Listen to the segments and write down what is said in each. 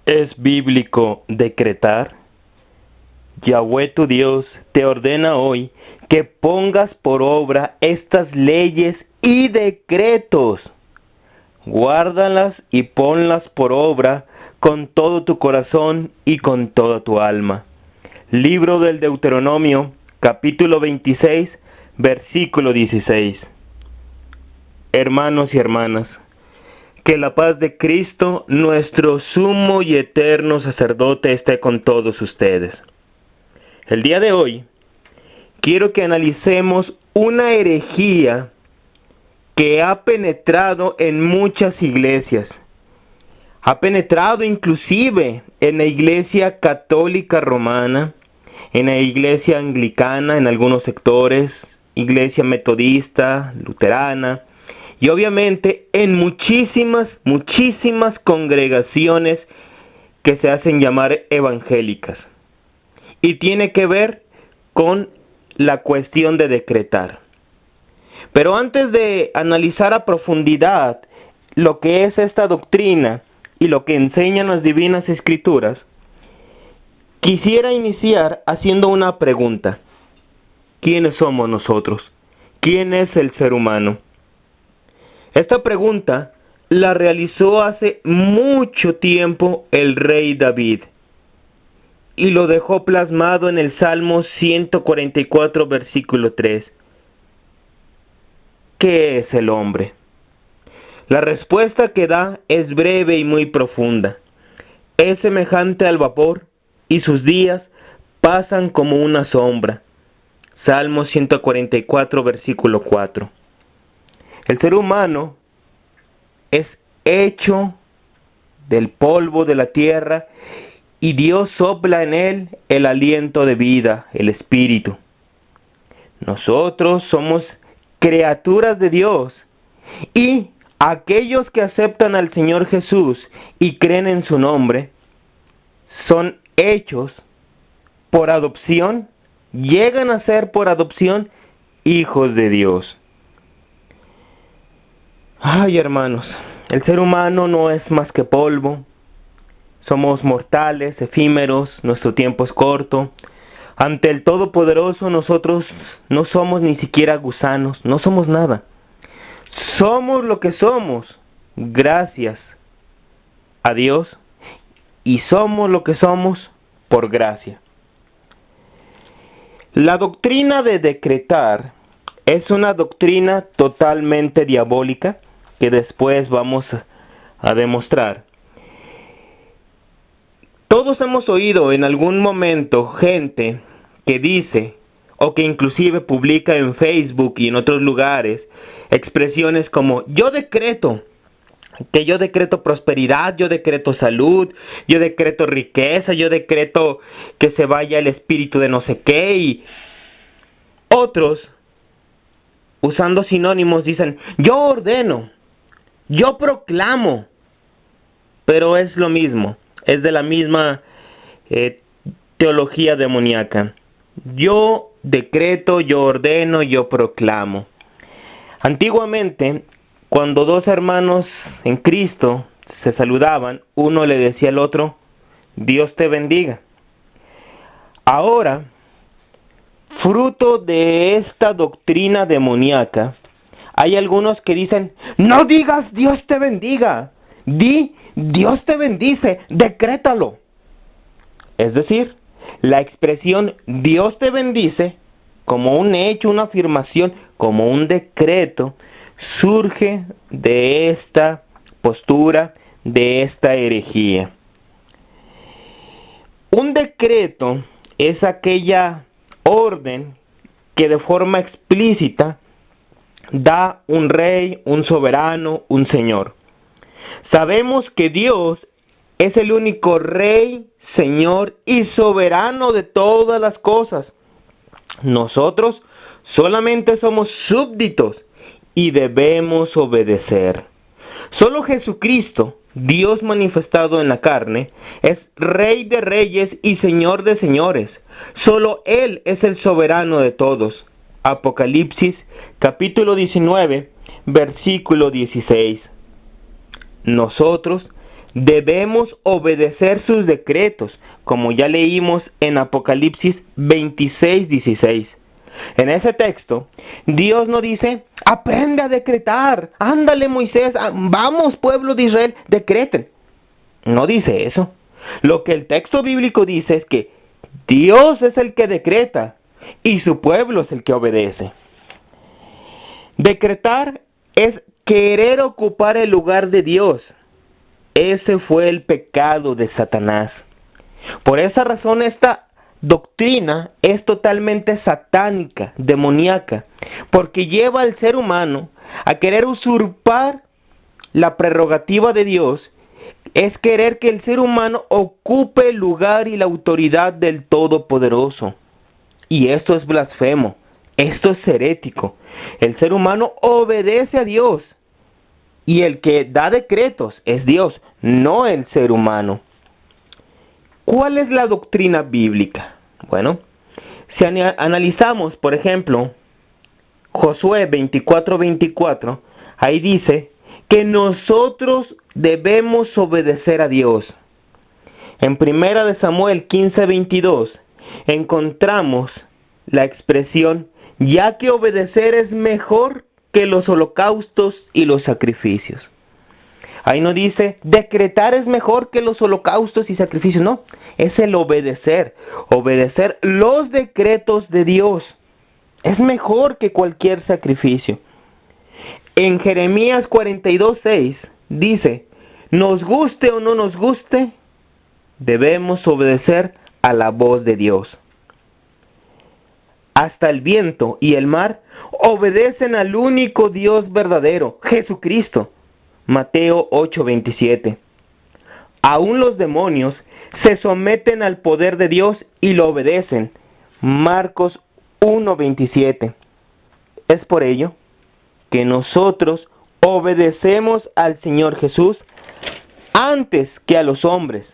¿Es bíblico decretar? Yahweh tu Dios te ordena hoy que pongas por obra estas leyes y decretos. Guárdalas y ponlas por obra con todo tu corazón y con toda tu alma. Libro del Deuteronomio, capítulo 26, versículo 16. Hermanos y hermanas, que la paz de Cristo, nuestro sumo y eterno sacerdote, esté con todos ustedes. El día de hoy, quiero que analicemos una herejía que ha penetrado en muchas iglesias. Ha penetrado inclusive en la Iglesia Católica Romana, en la Iglesia Anglicana, en algunos sectores, Iglesia Metodista, Luterana, y obviamente en muchísimas congregaciones que se hacen llamar evangélicas. Y tiene que ver con la cuestión de decretar. Pero antes de analizar a profundidad lo que es esta doctrina y lo que enseñan las divinas escrituras, quisiera iniciar haciendo una pregunta. ¿Quiénes somos nosotros? ¿Quién es el ser humano? Esta pregunta la realizó hace mucho tiempo el rey David y lo dejó plasmado en el Salmo 144, versículo 3. ¿Qué es el hombre? La respuesta que da es breve y muy profunda. Es semejante al vapor y sus días pasan como una sombra. Salmo 144, versículo 4. El ser humano es hecho del polvo de la tierra y Dios sopla en él el aliento de vida, el espíritu. Nosotros somos criaturas de Dios y aquellos que aceptan al Señor Jesús y creen en su nombre son hechos por adopción, llegan a ser por adopción hijos de Dios. Ay, hermanos, el ser humano no es más que polvo. Somos mortales, efímeros, nuestro tiempo es corto. Ante el Todopoderoso nosotros no somos ni siquiera gusanos, no somos nada. Somos lo que somos, gracias a Dios, y somos lo que somos por gracia. La doctrina de decretar es una doctrina totalmente diabólica que después vamos a demostrar. Todos hemos oído en algún momento gente que dice, o que inclusive publica en Facebook y en otros lugares, expresiones como: yo decreto prosperidad, yo decreto salud, yo decreto riqueza, yo decreto que se vaya el espíritu de no sé qué, y otros, usando sinónimos, dicen: yo ordeno, yo proclamo, pero es lo mismo, es de la misma teología demoníaca. Yo decreto, yo ordeno, yo proclamo. Antiguamente, cuando dos hermanos en Cristo se saludaban, uno le decía al otro: Dios te bendiga. Ahora, fruto de esta doctrina demoníaca, hay algunos que dicen: no digas Dios te bendiga, di Dios te bendice, decrétalo. Es decir, la expresión Dios te bendice, como un hecho, una afirmación, como un decreto, surge de esta postura, de esta herejía. Un decreto es aquella orden que de forma explícita da un rey, un soberano, un señor. Sabemos que Dios es el único rey, señor y soberano de todas las cosas. Nosotros solamente somos súbditos y debemos obedecer. Solo Jesucristo, Dios manifestado en la carne, es Rey de reyes y Señor de señores. Solo Él es el soberano de todos. Apocalipsis, capítulo 19, versículo 16. Nosotros debemos obedecer sus decretos, como ya leímos en Apocalipsis 26:16. En ese texto, Dios no dice, aprende a decretar, ándale Moisés, vamos pueblo de Israel, decreten. No dice eso. Lo que el texto bíblico dice es que Dios es el que decreta y su pueblo es el que obedece. Decretar es querer ocupar el lugar de Dios. Ese fue el pecado de Satanás. Por esa razón esta doctrina es totalmente satánica, demoníaca, porque lleva al ser humano a querer usurpar la prerrogativa de Dios. Es querer que el ser humano ocupe el lugar y la autoridad del Todopoderoso. Y esto es blasfemo, esto es herético. El ser humano obedece a Dios y el que da decretos es Dios, no el ser humano. ¿Cuál es la doctrina bíblica? Bueno, si analizamos, por ejemplo, Josué 24:24, ahí dice que nosotros debemos obedecer a Dios. En 1 de Samuel 15:22 encontramos la expresión, ya que obedecer es mejor que los holocaustos y los sacrificios. Ahí no dice, decretar es mejor que los holocaustos y sacrificios, no, es el obedecer los decretos de Dios. Es mejor que cualquier sacrificio. En Jeremías 42:6 dice, nos guste o no nos guste, debemos obedecer a la voz de Dios. Hasta el viento y el mar obedecen al único Dios verdadero, Jesucristo. Mateo 8:27. Aún los demonios se someten al poder de Dios y lo obedecen. Marcos 1:27. Es por ello que nosotros obedecemos al Señor Jesús antes que a los hombres.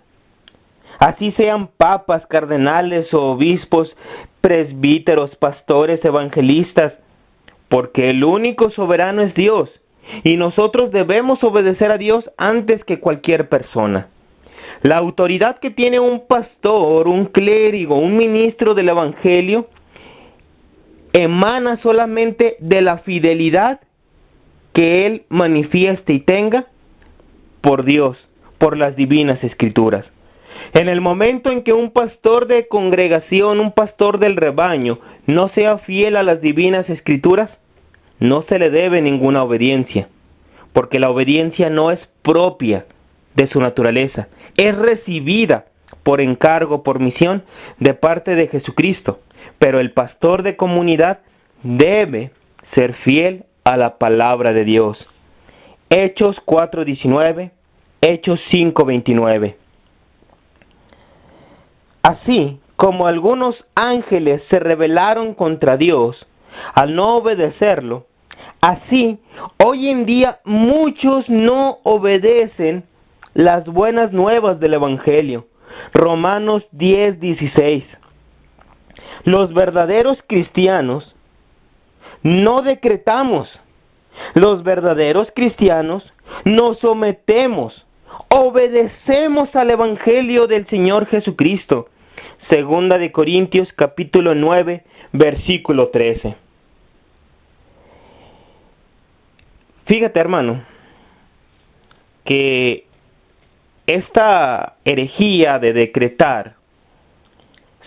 Así sean papas, cardenales o obispos, presbíteros, pastores, evangelistas, porque el único soberano es Dios, y nosotros debemos obedecer a Dios antes que cualquier persona. La autoridad que tiene un pastor, un clérigo, un ministro del evangelio, emana solamente de la fidelidad que él manifieste y tenga por Dios, por las divinas escrituras. En el momento en que un pastor de congregación, un pastor del rebaño, no sea fiel a las divinas escrituras, no se le debe ninguna obediencia, porque la obediencia no es propia de su naturaleza, es recibida por encargo, por misión de parte de Jesucristo, pero el pastor de comunidad debe ser fiel a la palabra de Dios. Hechos 4:19, Hechos 5:29. Así como algunos ángeles se rebelaron contra Dios al no obedecerlo, así hoy en día muchos no obedecen las buenas nuevas del Evangelio. Romanos 10:16. Los verdaderos cristianos no decretamos. Los verdaderos cristianos nos sometemos, obedecemos al Evangelio del Señor Jesucristo. Segunda de Corintios capítulo 9, versículo 13. Fíjate, hermano, que esta herejía de decretar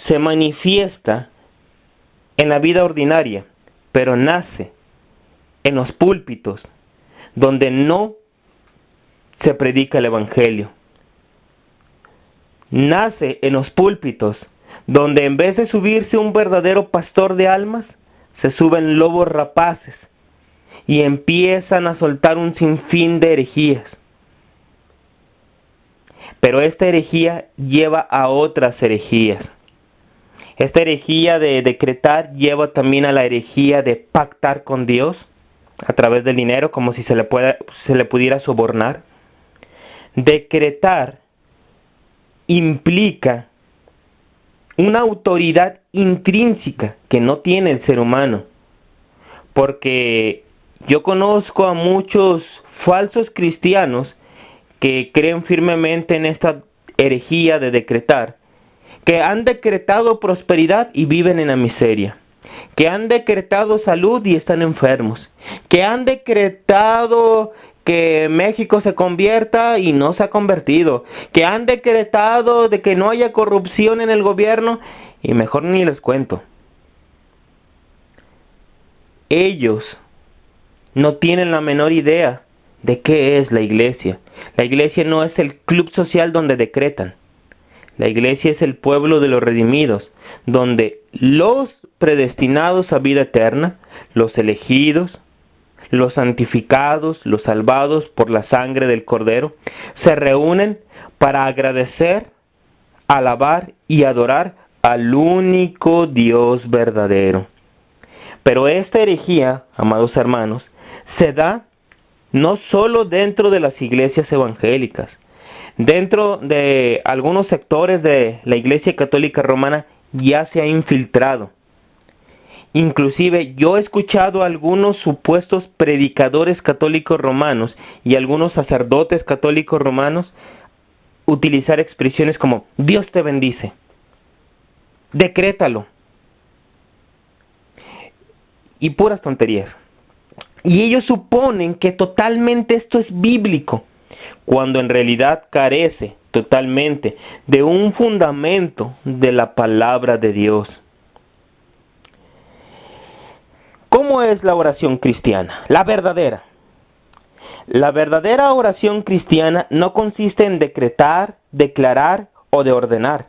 se manifiesta en la vida ordinaria, pero nace en los púlpitos donde no se predica el Evangelio. Nace en los púlpitos donde en vez de subirse un verdadero pastor de almas, se suben lobos rapaces y empiezan a soltar un sinfín de herejías. Pero esta herejía lleva a otras herejías. Esta herejía de decretar lleva también a la herejía de pactar con Dios a través del dinero, como si se le pudiera sobornar. Decretar implica una autoridad intrínseca que no tiene el ser humano, porque yo conozco a muchos falsos cristianos que creen firmemente en esta herejía de decretar, que han decretado prosperidad y viven en la miseria, que han decretado salud y están enfermos, que han decretado que México se convierta y no se ha convertido, que han decretado de que no haya corrupción en el gobierno y mejor ni les cuento. Ellos no tienen la menor idea de qué es la iglesia. La iglesia no es el club social donde decretan. La iglesia es el pueblo de los redimidos, donde los predestinados a vida eterna, los elegidos, los santificados, los salvados por la sangre del Cordero, se reúnen para agradecer, alabar y adorar al único Dios verdadero. Pero esta herejía, amados hermanos, se da no solo dentro de las iglesias evangélicas, dentro de algunos sectores de la Iglesia Católica Romana ya se ha infiltrado. Inclusive yo he escuchado a algunos supuestos predicadores católicos romanos y algunos sacerdotes católicos romanos utilizar expresiones como Dios te bendice, decrétalo, y puras tonterías. Y ellos suponen que totalmente esto es bíblico, cuando en realidad carece totalmente de un fundamento de la palabra de Dios. ¿Cómo es la oración cristiana? La verdadera. La verdadera oración cristiana no consiste en decretar, declarar o de ordenar.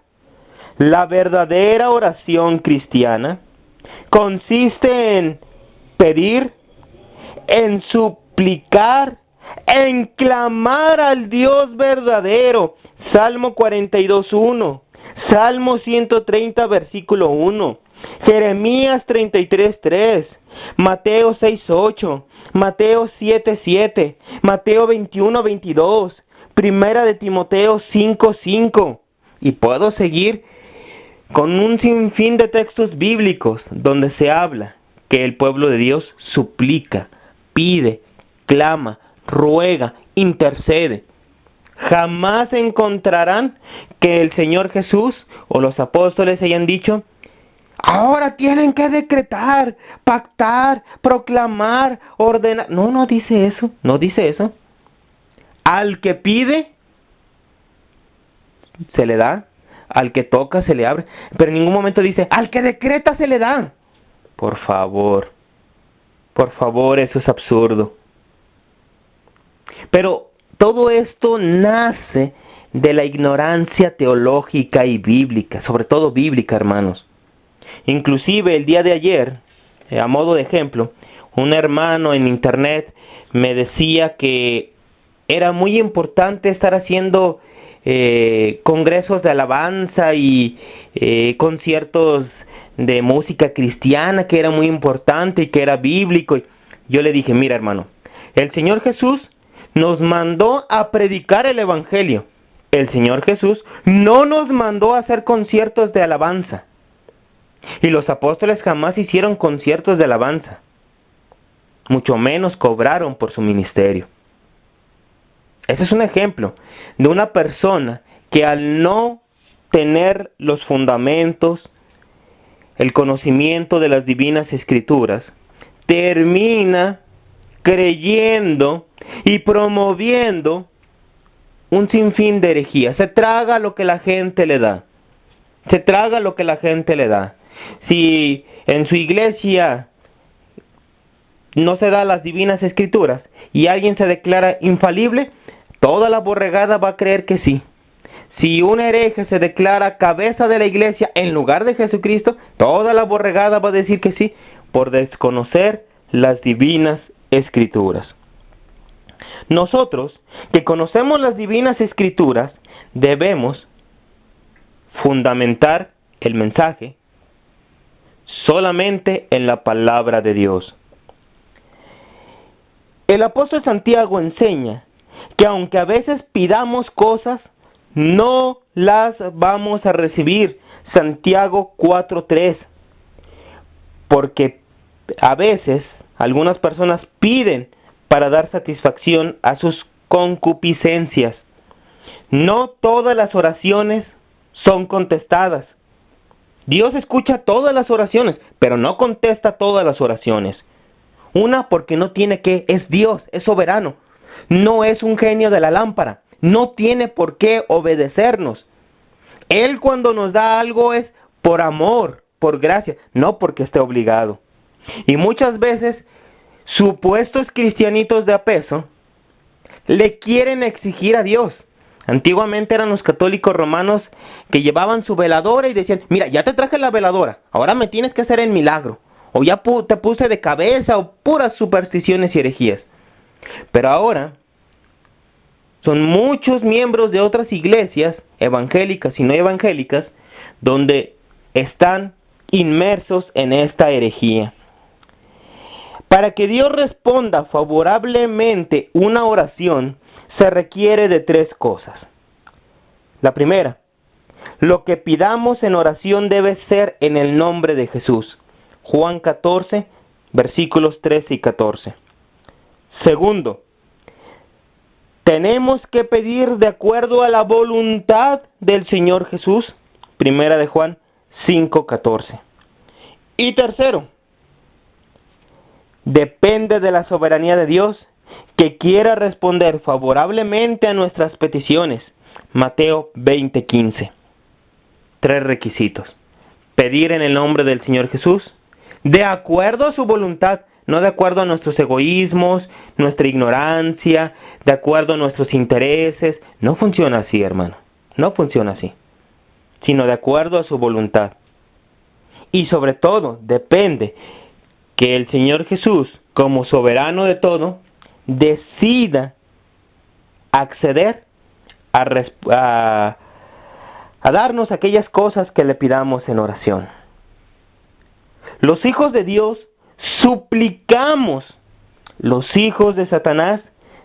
La verdadera oración cristiana consiste en pedir, en suplicar, en clamar al Dios verdadero. Salmo 42:1, Salmo 130 versículo 1, Jeremías 33:3, Mateo 6:8, Mateo 7:7, Mateo 21:22, Primera de Timoteo 5:5, y puedo seguir con un sinfín de textos bíblicos donde se habla que el pueblo de Dios suplica, pide, clama, ruega, intercede. Jamás encontrarán que el Señor Jesús o los apóstoles hayan dicho: ahora tienen que decretar, pactar, proclamar, ordenar. No, no dice eso, no dice eso. Al que pide, se le da. Al que toca, se le abre. Pero en ningún momento dice, al que decreta, se le da. Por favor, eso es absurdo. Pero todo esto nace de la ignorancia teológica y bíblica, sobre todo bíblica, hermanos. Inclusive el día de ayer, a modo de ejemplo, un hermano en internet me decía que era muy importante estar haciendo congresos de alabanza y conciertos de música cristiana, que era muy importante y que era bíblico. Yo le dije, mira hermano, el Señor Jesús nos mandó a predicar el Evangelio. El Señor Jesús no nos mandó a hacer conciertos de alabanza. Y los apóstoles jamás hicieron conciertos de alabanza. Mucho menos cobraron por su ministerio. Ese es un ejemplo de una persona que al no tener los fundamentos, el conocimiento de las divinas escrituras, termina creyendo y promoviendo un sinfín de herejías. Se traga lo que la gente le da. Se traga lo que la gente le da. Si en su iglesia no se da las divinas escrituras y alguien se declara infalible, toda la borregada va a creer que sí. Si un hereje se declara cabeza de la iglesia en lugar de Jesucristo, toda la borregada va a decir que sí, por desconocer las divinas escrituras. Nosotros, que conocemos las divinas escrituras, debemos fundamentar el mensaje solamente en la palabra de Dios. El apóstol Santiago enseña que aunque a veces pidamos cosas, no las vamos a recibir. Santiago 4:3. Porque a veces algunas personas piden para dar satisfacción a sus concupiscencias. No todas las oraciones son contestadas. Dios escucha todas las oraciones, pero no contesta todas las oraciones. Una, porque no tiene que, es Dios, es soberano. No es un genio de la lámpara. No tiene por qué obedecernos. Él cuando nos da algo es por amor, por gracia, no porque esté obligado. Y muchas veces supuestos cristianitos de a peso le quieren exigir a Dios. Antiguamente eran los católicos romanos que llevaban su veladora y decían, mira, ya te traje la veladora, ahora me tienes que hacer el milagro. O ya te puse de cabeza, o puras supersticiones y herejías. Pero ahora son muchos miembros de otras iglesias, evangélicas y no evangélicas, donde están inmersos en esta herejía. Para que Dios responda favorablemente una oración, se requiere de 3 cosas. La primera, lo que pidamos en oración debe ser en el nombre de Jesús. Juan 14, versículos 13 y 14. Segundo, tenemos que pedir de acuerdo a la voluntad del Señor Jesús. Primera de Juan 5, 14. Y tercero, depende de la soberanía de Dios que quiera responder favorablemente a nuestras peticiones. Mateo 20, 15. 3 requisitos. Pedir en el nombre del Señor Jesús, de acuerdo a su voluntad, no de acuerdo a nuestros egoísmos, nuestra ignorancia, de acuerdo a nuestros intereses. No funciona así, hermano. No funciona así. Sino de acuerdo a su voluntad. Y sobre todo, depende que el Señor Jesús, como soberano de todo, decida acceder a darnos aquellas cosas que le pidamos en oración. Los hijos de Dios suplicamos. Los hijos de Satanás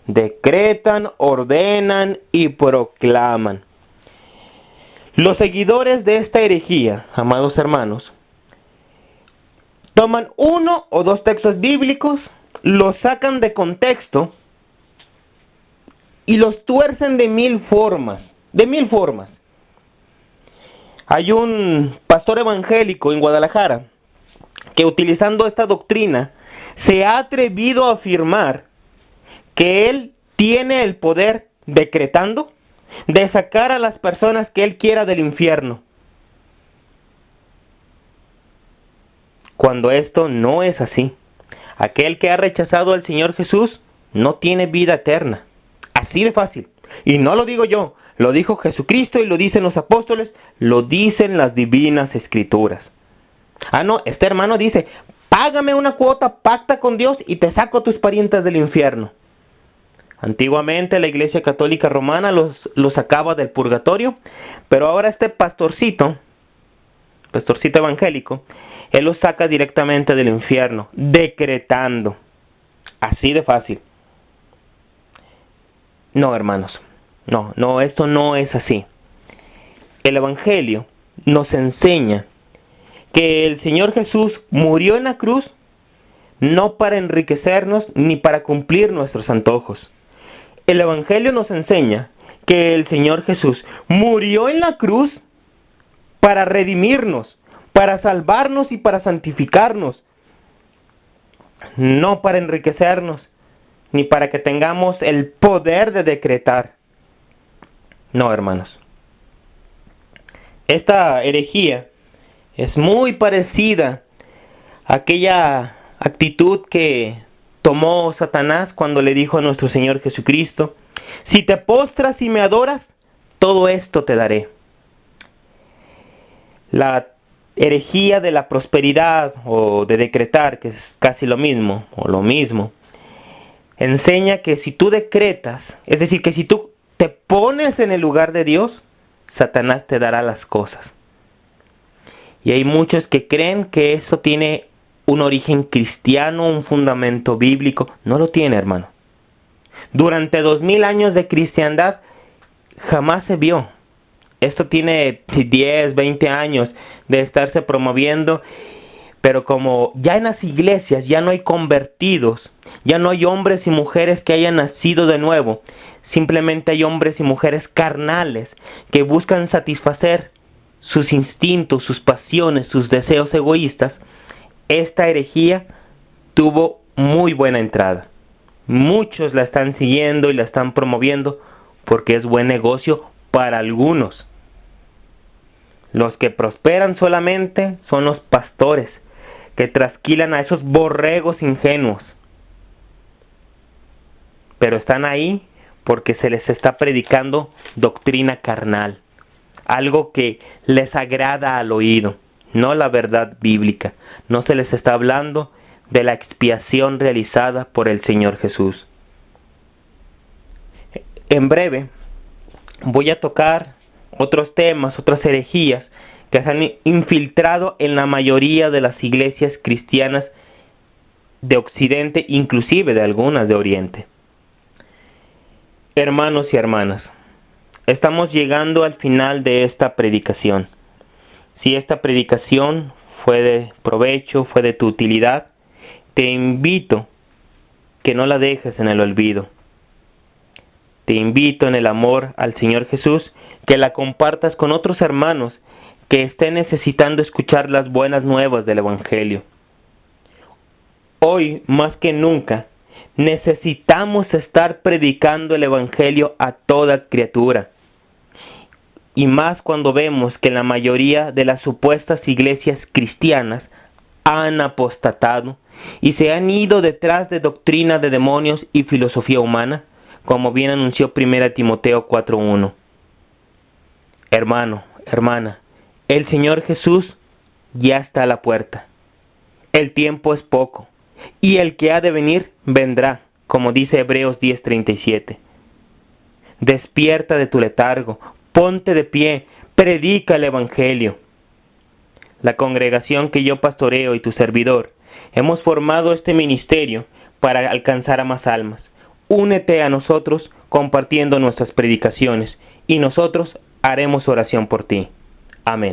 decretan, ordenan y proclaman. Los seguidores de esta herejía, amados hermanos, toman 1 o 2 textos bíblicos, los sacan de contexto y los tuercen de 1000 formas. De 1000 formas. Hay un pastor evangélico en Guadalajara que, utilizando esta doctrina, se ha atrevido a afirmar que él tiene el poder, decretando, de sacar a las personas que él quiera del infierno. Cuando esto no es así. Aquel que ha rechazado al Señor Jesús no tiene vida eterna. Así de fácil. Y no lo digo yo, lo dijo Jesucristo y lo dicen los apóstoles, lo dicen las divinas escrituras. No, este hermano dice, págame una cuota, pacta con Dios y te saco a tus parientes del infierno. Antiguamente la Iglesia Católica Romana los sacaba del purgatorio, pero ahora este pastorcito evangélico, él los saca directamente del infierno, decretando. Así de fácil. No, hermanos, no, esto no es así. El Evangelio nos enseña que el Señor Jesús murió en la cruz no para enriquecernos ni para cumplir nuestros antojos. El Evangelio nos enseña que el Señor Jesús murió en la cruz para redimirnos, para salvarnos y para santificarnos, no para enriquecernos ni para que tengamos el poder de decretar. No, hermanos. Esta herejía es muy parecida a aquella actitud que tomó Satanás cuando le dijo a nuestro Señor Jesucristo, si te postras y me adoras, todo esto te daré. La herejía de la prosperidad o de decretar, que es casi lo mismo, enseña que si tú decretas, es decir, que si tú te pones en el lugar de Dios, Satanás te dará las cosas. Y hay muchos que creen que eso tiene un origen cristiano, un fundamento bíblico. No lo tiene, hermano. Durante 2000 años de cristiandad jamás se vio. Esto tiene 10, 20 años de estarse promoviendo, pero como ya en las iglesias ya no hay convertidos, ya no hay hombres y mujeres que hayan nacido de nuevo, Simplemente hay hombres y mujeres carnales que buscan satisfacer sus instintos, sus pasiones, sus deseos egoístas. Esta herejía tuvo muy buena entrada. Muchos la están siguiendo y la están promoviendo porque es buen negocio para algunos. Los que prosperan solamente son los pastores que trasquilan a esos borregos ingenuos. Pero están ahí porque se les está predicando doctrina carnal, algo que les agrada al oído, no la verdad bíblica. No se les está hablando de la expiación realizada por el Señor Jesús. En breve voy a tocar otros temas, otras herejías que se han infiltrado en la mayoría de las iglesias cristianas de Occidente, inclusive de algunas de Oriente. Hermanos y hermanas, estamos llegando al final de esta predicación. Si esta predicación fue de provecho, fue de tu utilidad, te invito que no la dejes en el olvido. Te invito en el amor al Señor Jesús que la compartas con otros hermanos que estén necesitando escuchar las buenas nuevas del Evangelio. Hoy, más que nunca, necesitamos estar predicando el Evangelio a toda criatura. Y más cuando vemos que la mayoría de las supuestas iglesias cristianas han apostatado y se han ido detrás de doctrina de demonios y filosofía humana, como bien anunció 1 Timoteo 4:1. Hermano, hermana, el Señor Jesús ya está a la puerta. El tiempo es poco, y el que ha de venir vendrá, como dice Hebreos 10:37. Despierta de tu letargo, ponte de pie, predica el Evangelio. La congregación que yo pastoreo y tu servidor, hemos formado este ministerio para alcanzar a más almas. Únete a nosotros compartiendo nuestras predicaciones, y nosotros haremos oración por ti. Amén.